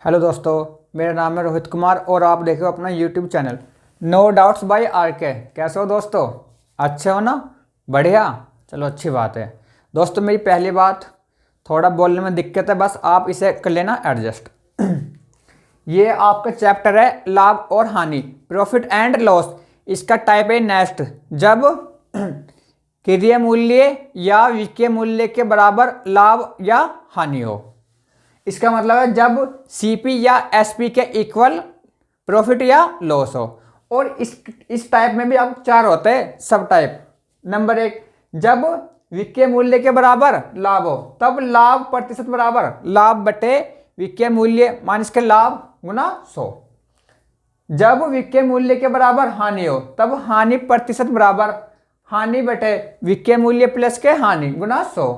Hello दोस्तों, मेरा नाम है रोहित कुमार और आप देख रहे हो अपना YouTube channel no doubts by RK. कैसे हो दोस्तों? अच्छे हो ना? बढ़िया। चलो अच्छी बात है। दोस्तों मेरी पहली बात, थोड़ा बोलने में दिक्कत है, बस आप इसे कर लेना एडजस्ट। ये आपका चैप्टर है लाभ और हानि, प्रॉफिट एंड लॉस। इसका टाइप है नेक्स्ट। जब क्रिय मूल्य या विक्रय मूल्य के बराबर लाभ या हानि हो। इसका मतलब है जब सीपी या एसपी के इक्वल प्रॉफिट या लॉस हो। और इस टाइप में भी आप चार होते हैं सब टाइप। नंबर एक, जब विक्रय मूल्य के बराबर लाभ हो, तब लाभ प्रतिशत बराबर लाभ बटे विक्रय मूल्य माइनस के लाभ गुना 100। जब विक्रय मूल्य के बराबर हानि हो, तब हानि प्रतिशत बराबर हानि बटे विक्रय मूल्य प्लस के हानि गुना 100।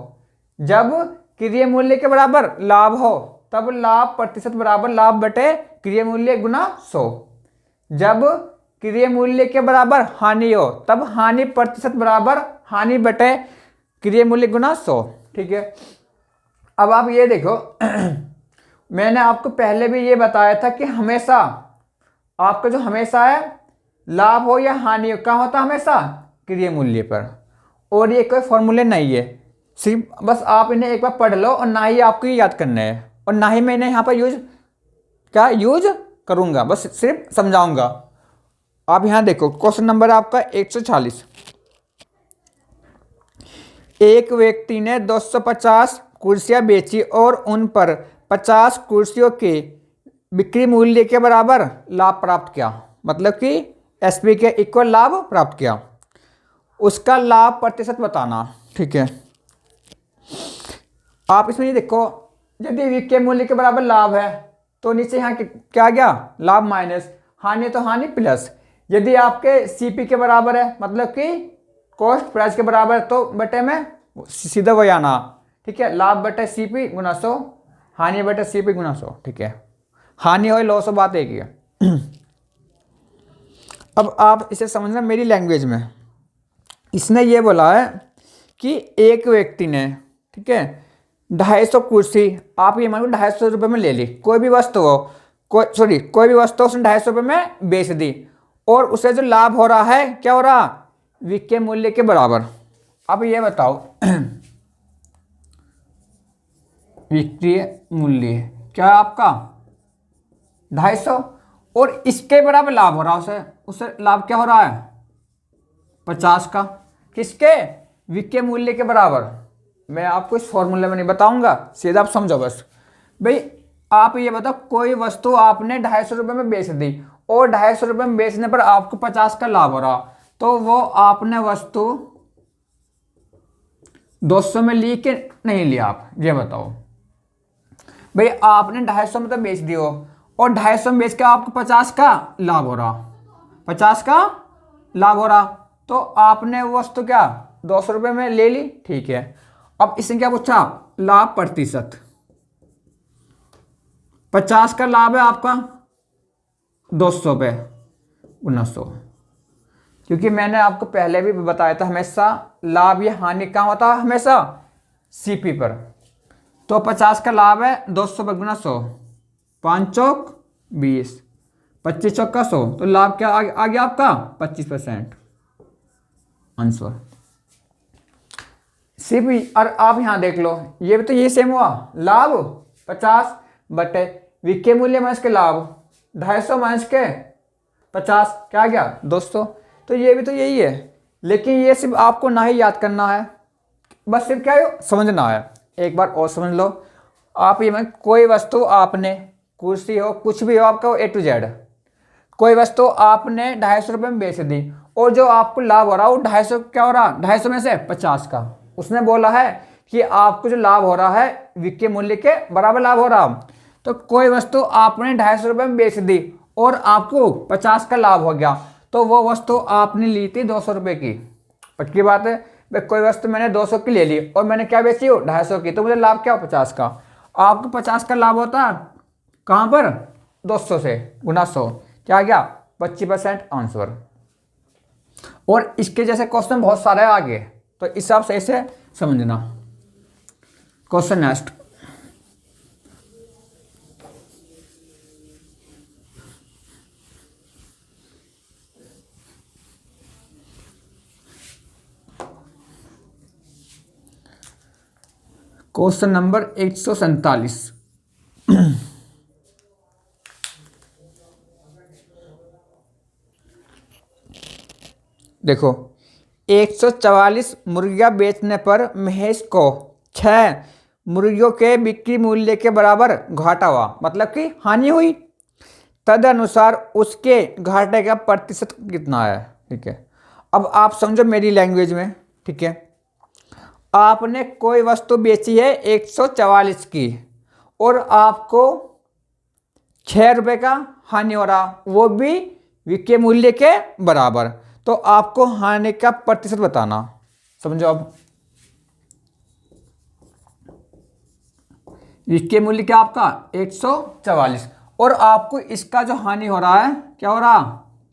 जब क्रिय मूल्य के बराबर लाभ हो, तब लाभ प्रतिशत बराबर लाभ बटे क्रिय मूल्य गुना 100। जब क्रिय मूल्य के बराबर हानि हो, तब हानि प्रतिशत बराबर हानि बटे क्रिय मूल्य गुना 100। ठीक है। अब आप ये देखो मैंने आपको पहले भी ये बताया था कि हमेशा आपका जो हमेशा है लाभ हो या हानि हो, कहाँ होता है? हमेशा क्रिय मूल्य पर। और ये कोई फॉर्मूले नहीं है, सिर्फ बस आप इन्हें एक बार पढ़ लो और ना ही आपको ये याद करना है और ना ही मैं इन्हें यहाँ पर यूज करूँगा, बस सिर्फ समझाऊंगा। आप यहाँ देखो क्वेश्चन नंबर आपका 140। एक व्यक्ति ने 250 कुर्सियाँ बेची और उन पर 50 कुर्सियों के बिक्री मूल्य के बराबर लाभ प्राप्त किया। मतलब कि एसपी के इक्वल लाभ प्राप्त किया। उसका लाभ प्रतिशत बताना। ठीक है। आप इसमें ये देखो, यदि विक्रय मूल्य के बराबर लाभ है तो नीचे यहाँ क्या आ गया? लाभ माइनस, हानि तो हानि प्लस। यदि आपके सीपी के बराबर है, मतलब कि कॉस्ट प्राइस के बराबर है, तो बटे में सीधा वही आना। ठीक है। लाभ बटे सीपी गुना 100, हानि बटे सीपी गुना 100। ठीक है। हानि और लॉस बात एक ही है। अब आप इसे समझना मेरी लैंग्वेज में। इसने ये बोला है कि एक व्यक्ति ने, ठीक है, 250 कुर्सी, आप ये मानो 250 रुपये में ले ली, कोई भी वस्तु हो, कोई भी वस्तु उसने 250 रुपये में बेच दी और उसे जो लाभ हो रहा है, क्या हो रहा? विक्रय मूल्य के बराबर। अब ये बताओ विक्रय मूल्य क्या है आपका? 250 और इसके बराबर लाभ हो रहा है, उसे लाभ क्या हो रहा है? 50 का। किसके? विक्रय मूल्य के बराबर। मैं आपको इस फॉर्मूले में नहीं बताऊंगा, सीधा आप समझो बस। भाई आप ये बताओ, कोई वस्तु आपने 250 रुपये में बेच दी और 250 रुपये में बेचने पर आपको 50 का लाभ हो रहा, तो वो आपने वस्तु 200 में ली कि नहीं ली? आप ये बताओ। भाई आपने 250 में तो बेच दी हो और 250 में बेच के आपको 50 का लाभ हो रहा, 50 का लाभ हो रहा, तो आपने वो वस्तु क्या 200 रुपये में ले ली। ठीक है। अब इसने क्या पूछा? लाभ प्रतिशत। 50 का लाभ है आपका 200 पे गुना 100। क्योंकि मैंने आपको पहले भी बताया था हमेशा लाभ या हानि कहाँ होता है? हमेशा सीपी पर। तो 50 का लाभ है 200 पे गुना 100, 5 चौक 20, 25 चौक का 100, तो लाभ क्या आ गया आपका? 25% आंसर। सिर्फ और आप यहां देख लो, ये भी तो ये सेम हुआ। लाभ 50 बटे विक्रय मूल्य माइनस के लाभ 250 माइनस के 50 क्या आ गया? 200। तो ये भी तो यही है, लेकिन ये सिर्फ आपको ना ही याद करना है, बस सिर्फ क्या है समझना है। एक बार और समझ लो। आप ये कोई वस्तु आपने, कुर्सी हो, कुछ भी हो आपका, ए टू जेड, कोई वस्तु आपने 250 रुपये में बेच दी और जो आपको लाभ हो रहा वो 250 क्या हो रहा? 250 में से 50 का। उसने बोला है कि आपको जो लाभ हो रहा है विक्रय मूल्य के बराबर लाभ हो रहा। तो कोई वस्तु आपने 250 रुपये में बेच दी और आपको 50 का लाभ हो गया, तो वो वस्तु आपने ली थी 200 रुपये की। पक्की बात है। भाई कोई वस्तु मैंने 200 की ले ली और मैंने क्या बेची हो? 250 की, तो मुझे लाभ क्या हो? 50 का। आपको 50 का लाभ होता कहाँ पर? 200 से गुना 100, क्या आ गया? 25% आंसर। और इसके जैसे क्वेश्चन बहुत सारे आगे, तो इस हिसाब से इसे समझना। Question next. Question number 147। देखो, 144 मुर्गियां बेचने पर महेश को 6 मुर्गियों के बिक्री मूल्य के बराबर घाटा हुआ, मतलब कि हानि हुई। तदनुसार उसके घाटे का प्रतिशत कितना है। ठीक है, अब आप समझो मेरी लैंग्वेज में। ठीक है, आपने कोई वस्तु बेची है 144 की और आपको 6 रुपये का हानि हो रहा, वो भी विक्रय मूल्य के बराबर। तो आपको हानि का प्रतिशत बताना। समझो, अब विक्रय मूल्य क्या आपका 144 और आपको इसका जो हानि हो रहा है क्या हो रहा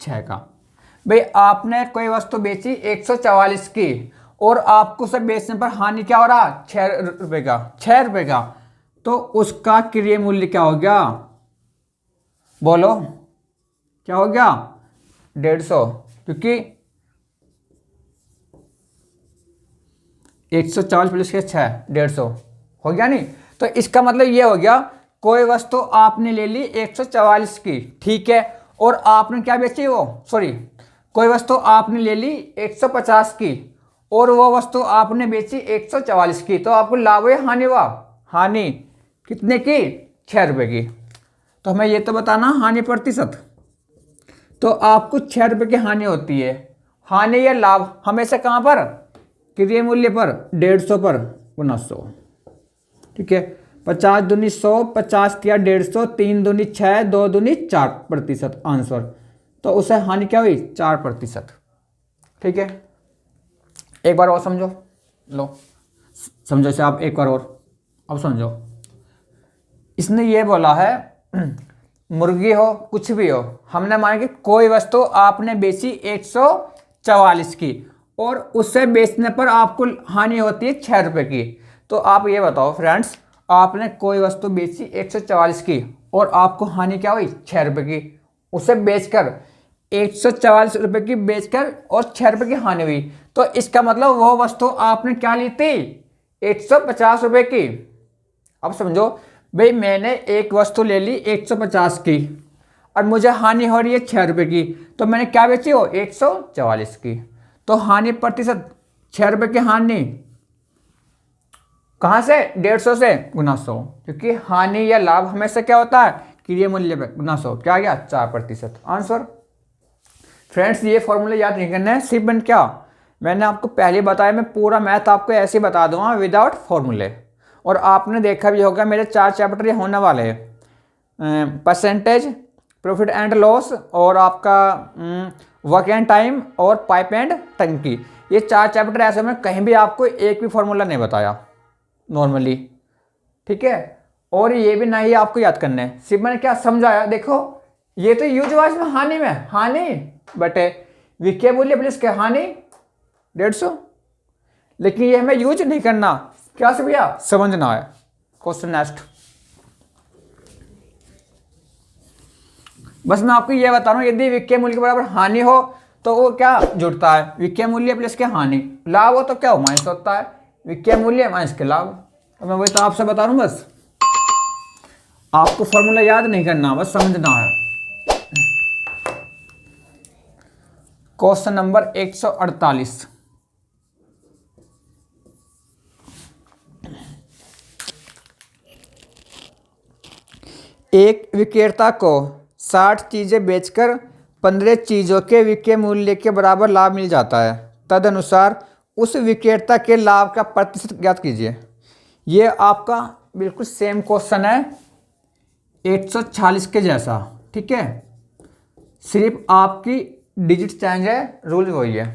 6 का। भाई आपने कोई वस्तु बेची 144 की और आपको उसे बेचने पर हानि क्या हो रहा 6 रुपये का, 6 रुपये का। तो उसका क्रय मूल्य क्या हो गया, बोलो क्या हो गया 150, क्योंकि 140 प्लस के 6 150 हो गया नहीं। तो इसका मतलब ये हो गया, कोई वस्तु आपने ले ली 144 की, ठीक है, और आपने क्या बेची कोई वस्तु आपने ले ली 150 की और वो वस्तु आपने बेची 144 की, तो आपको लाभ या हानि हुआ, हानि कितने की 6 रुपये की। तो हमें ये तो बताना हानि प्रतिशत। तो आपको 6 रुपये की हानि होती है, हानि या लाभ हमेशा कहाँ पर, क्रय मूल्य पर 150 पर गुना 100। ठीक है, 50 दूनी 100, 50 किया 150, 3 दूनी 6, 2 दूनी 4% आंसर। तो उसे हानि क्या हुई 4%। ठीक है, एक बार और समझो, लो समझो इसे आप एक बार और। अब समझो, इसने ये बोला है मुर्गी हो कुछ भी हो, हमने माना कि कोई वस्तु आपने बेची 144 की और उसे बेचने पर आपको हानि होती है 6 रुपये की। तो आप ये बताओ फ्रेंड्स, आपने कोई वस्तु बेची 144 की और आपको हानि क्या हुई 6 रुपये की। उसे बेचकर 144 रुपये की बेचकर और 6 रुपये की हानि हुई, तो इसका मतलब वो वस्तु आपने क्या ली थी 150 रुपये की। अब समझो भाई, मैंने एक वस्तु ले ली 150 की और मुझे हानि हो रही है 6 रुपये की, तो मैंने क्या बेची हो 144 की। तो हानि प्रतिशत 6 रुपये की हानि कहाँ से 150 से गुना 100, क्योंकि हानि या लाभ हमेशा क्या होता है क्रय मूल्य पे गुना 100, क्या आ गया 4% आंसर। फ्रेंड्स ये फॉर्मूले याद नहीं करना है, सिर्फ क्या मैंने आपको पहले बताया, मैं पूरा मैथ आपको ऐसे ही बता दूंगा विदाउट फॉर्मूले। और आपने देखा भी होगा मेरे 4 चैप्टर ये होने वाले हैं, परसेंटेज, प्रॉफिट एंड लॉस और आपका वर्क एंड टाइम और पाइप एंड टंकी। ये 4 चैप्टर ऐसे में कहीं भी आपको एक भी फॉर्मूला नहीं बताया नॉर्मली। ठीक है, और ये भी नहीं आपको याद करना है, सिर्फ मैंने क्या समझाया। देखो ये तो यूज हुआ इसमें हानि में, हानि बटे विक्रय मूल्य प्लस क्या हानि 150, लेकिन ये हमें यूज नहीं करना, क्या से भैया समझना है। क्वेश्चन नेक्स्ट, बस मैं आपको ये बता रहा हूं, यदि विक्रय मूल्य के बराबर हानि हो तो वो क्या जुड़ता है विक्रय मूल्य प्लस के हानि, लाभ हो तो क्या हो माइनस होता है विक्रय मूल्य माइनस के लाभ। अब मैं वही तो आपसे बता रहा हूं, बस आपको फॉर्मूला याद नहीं करना, बस समझना है। क्वेश्चन नंबर 148, एक विक्रेता को 60 चीजें बेचकर 15 चीजों के विक्रय मूल्य के बराबर लाभ मिल जाता है। तदनुसार उस विक्रेता के लाभ का प्रतिशत ज्ञात कीजिए। ये आपका बिल्कुल सेम क्वेश्चन है 146 के जैसा। ठीक है, सिर्फ आपकी डिजिट चेंज है, रूल वही है।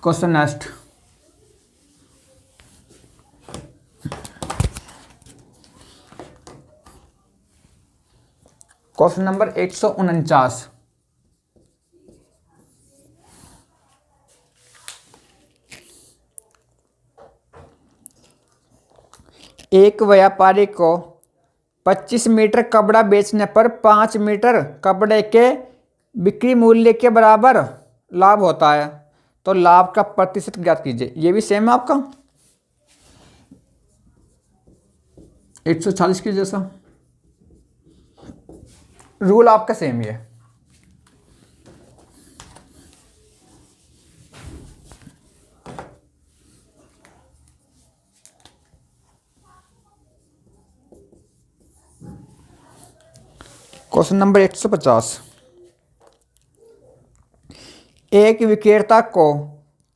क्वेश्चन नेक्स्ट, क्वेश्चन नंबर 149, एक व्यापारी को 25 मीटर कपड़ा बेचने पर 5 मीटर कपड़े के बिक्री मूल्य के बराबर लाभ होता है, तो लाभ का प्रतिशत ज्ञात कीजिए। ये भी सेम है आपका। 140 के जैसा। रूल आपका सेम ही है। Question number 150। एक विक्रेता को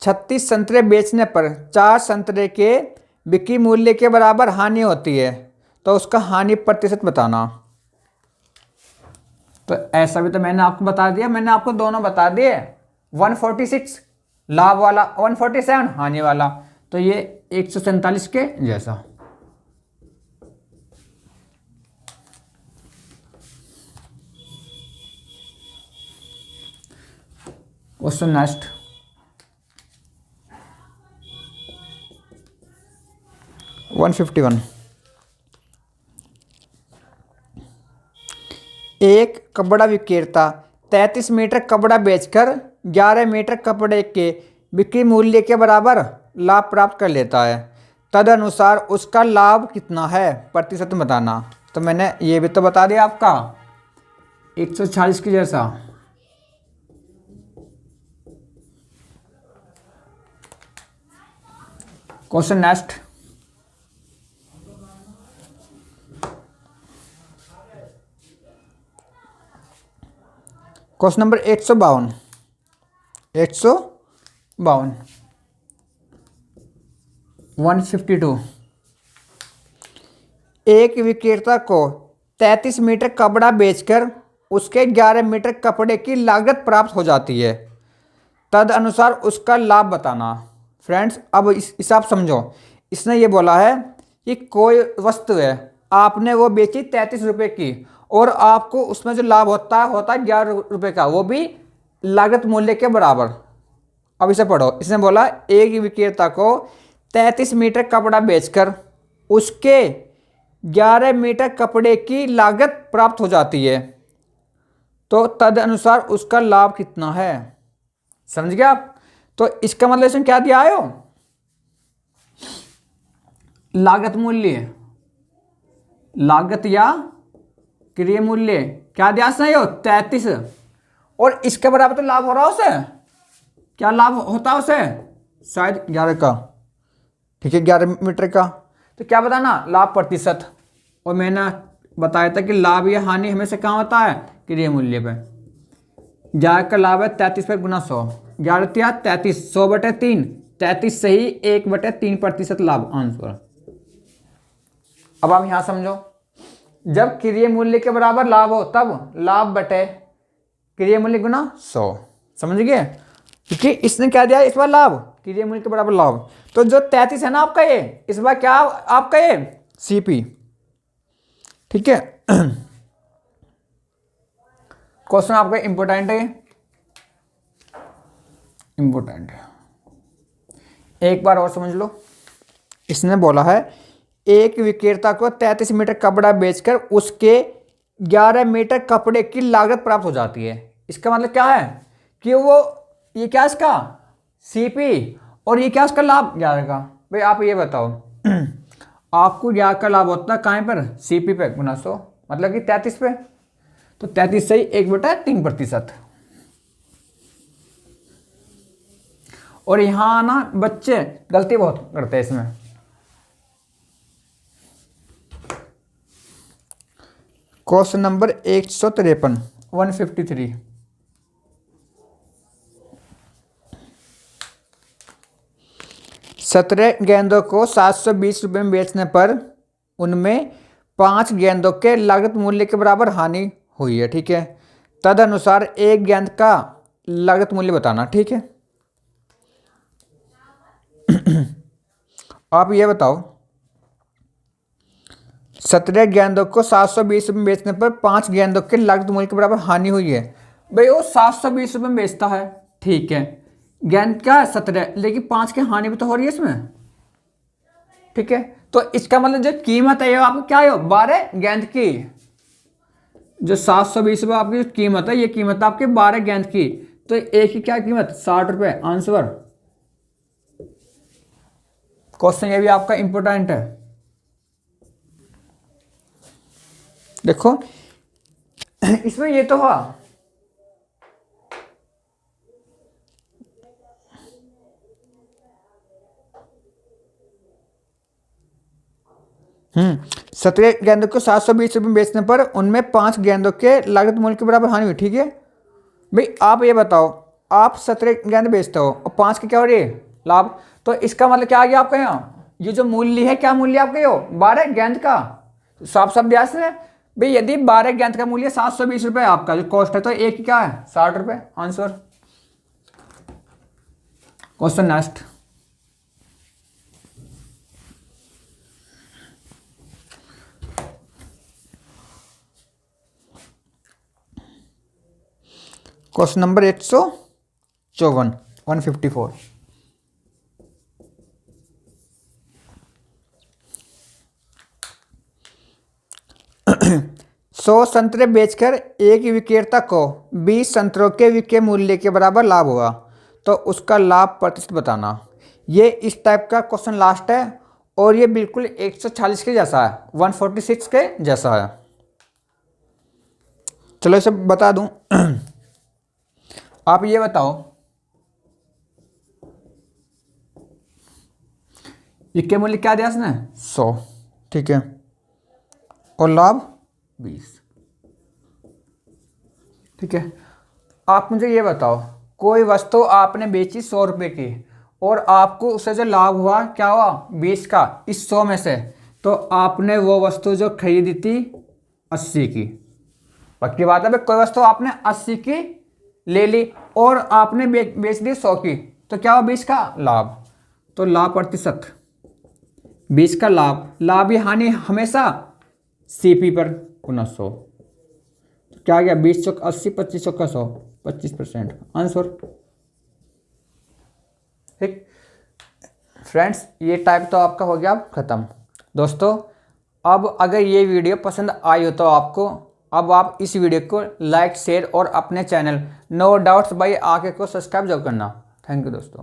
36 संतरे बेचने पर 4 संतरे के बिक्री मूल्य के बराबर हानि होती है, तो उसका हानि प्रतिशत बताना। तो ऐसा भी तो मैंने आपको बता दिया, मैंने आपको दोनों बता दिए। 146 लाभ वाला, 147 हानि वाला, तो ये 147 के जैसा। Question next. वन 151। एक कपड़ा विक्रेता 33 मीटर कपड़ा बेचकर 11 मीटर कपड़े के बिक्री मूल्य के बराबर लाभ प्राप्त कर लेता है। तदनुसार उसका लाभ कितना है, प्रतिशत बताना। तो मैंने ये भी तो बता दिया आपका 140 के जैसा। Question next. Question number 152। 152। एक विक्रेता को 33 मीटर कपड़ा बेचकर उसके 11 मीटर कपड़े की लागत प्राप्त हो जाती है। तद अनुसार उसका लाभ बताना। फ्रेंड्स, अब इस हिसाब समझो। इसने ये बोला है कि कोई वस्तु है, आपने वो बेची 33 रुपये की, और आपको उसमें जो लाभ होता है 11 रुपये का, वो भी लागत मूल्य के बराबर। अब इसे पढ़ो। इसने बोला एक विक्रेता को 33 मीटर कपड़ा बेचकर उसके 11 मीटर कपड़े की लागत प्राप्त हो जाती है, तो तद अनुसार उसका लाभ कितना है। समझ गया आप? तो इसका मतलब इसमें क्या दिया है? लागत मूल्य, लागत या क्रय मूल्य क्या दिया है? 33, और इसके बराबर तो लाभ हो रहा है उसे। क्या लाभ होता है उसे? शायद 11 का। ठीक है, 11 मीटर का। तो क्या बताना? लाभ प्रतिशत। और मैंने बताया था कि लाभ या हानि हमेशा कहाँ होता है? क्रय मूल्य पे। 11 का लाभ है 33 पे गुना 100, 11 तिया 33, 100/3, 33 सही 1/3% लाभ आंसर। अब आप यहां समझो, जब क्रय मूल्य के बराबर लाभ हो तब लाभ बटे क्रय मूल्य गुना 100। समझ गए? क्योंकि इसने क्या दिया इस बार? लाभ, क्रय मूल्य के बराबर लाभ। तो जो 33 है ना आपका, ये इस बार क्या आपका? ये सीपी। ठीक है। क्वेश्चन आपका इंपोर्टेंट है, इंपोर्टेंट है, एक बार और समझ लो। इसने बोला है एक विक्रेता को 33 मीटर कपड़ा बेचकर उसके 11 मीटर कपड़े की लागत प्राप्त हो जाती है। इसका मतलब क्या है कि वो, ये क्या इसका? सीपी, और ये क्या इसका? लाभ 11 का। भाई आप ये बताओ, आपको 11 का लाभ होता है कहाँ पर? सीपी पे गुना 100, मतलब कि 33 पे। तो 33 सही 1/3%। और यहां ना बच्चे गलती बहुत करते हैं इसमें। Question number 153, 153। सत्रह गेंदों को 720 रुपये में बेचने पर उनमें 5 गेंदों के लागत मूल्य के बराबर हानि हुई है। ठीक है, तदनुसार एक गेंद का लागत मूल्य बताना। ठीक है, आप ये बताओ, 17 गेंदों को 720 रुपये में बेचने पर 5 गेंदों के लागत मूल्य के बराबर हानि हुई है। भाई वो 720 रुपये में बेचता है, ठीक है, गेंद क्या है 17, लेकिन 5 की हानि भी तो हो रही है इसमें। ठीक है, तो इसका मतलब जो कीमत है ये आपको क्या है? 12 गेंद की। जो 720 रुपये आपकी जो कीमत है, ये कीमत आपकी 12 गेंद की। तो एक की क्या कीमत? 60 रुपये आंसर। क्वेश्चन ये भी आपका इंपोर्टेंट है। देखो इसमें ये तो हुआ, हम्म, 17 गेंदों को 720 रुपये में बेचने पर उनमें 5 गेंदों के लागत मूल्य के बराबर हानि हुई। ठीक है भाई, आप ये बताओ, आप 17 गेंद बेचते हो और 5 के क्या हो रही है लाभ, तो इसका मतलब क्या आ गया आपका यहाँ, ये जो मूल्य है, क्या मूल्य आपका यो 12 गेंद का, साफ साफ ध्यान से भाई, यदि 12 गेंद का मूल्य 720 रुपये आपका जो कॉस्ट है, तो एक की क्या है 60 रुपये। Answer. Question next. Question number 154 154। 100 संतरे बेचकर एक विक्रेता को 20 संतरों के विक्रय मूल्य के बराबर लाभ हुआ, तो उसका लाभ प्रतिशत बताना। ये इस टाइप का क्वेश्चन लास्ट है और ये बिल्कुल 146 के जैसा है, 146 के जैसा है। चलो इसे बता दूं। आप ये बताओ, विक्रय मूल्य क्या दिया इसने 100, ठीक है, और लाभ 20, ठीक है। आप मुझे ये बताओ, कोई वस्तु आपने बेची 100 रुपये की और आपको उससे जो लाभ हुआ क्या हुआ 20 का, इस 100 में से, तो आपने वो वस्तु जो खरीदी थी 80 की, पक्की बात है भाई, कोई वस्तु आपने 80 की ले ली और आपने बेच दी 100 की, तो क्या हुआ 20 का लाभ, तो लाभ प्रतिशत 20 का लाभ, लाभ या हानि हमेशा सीपी पर गुना 100, तो क्या आ गया 20 चौक 80, 25 चौक 100, 25%। आंसर। ठीक फ्रेंड्स, ये टाइप तो आपका हो गया खत्म। दोस्तों अब अगर ये वीडियो पसंद आई हो तो आपको, अब आप इस वीडियो को लाइक शेयर और अपने channel no doubts by RK को सब्सक्राइब जरूर करना। थैंक यू दोस्तों।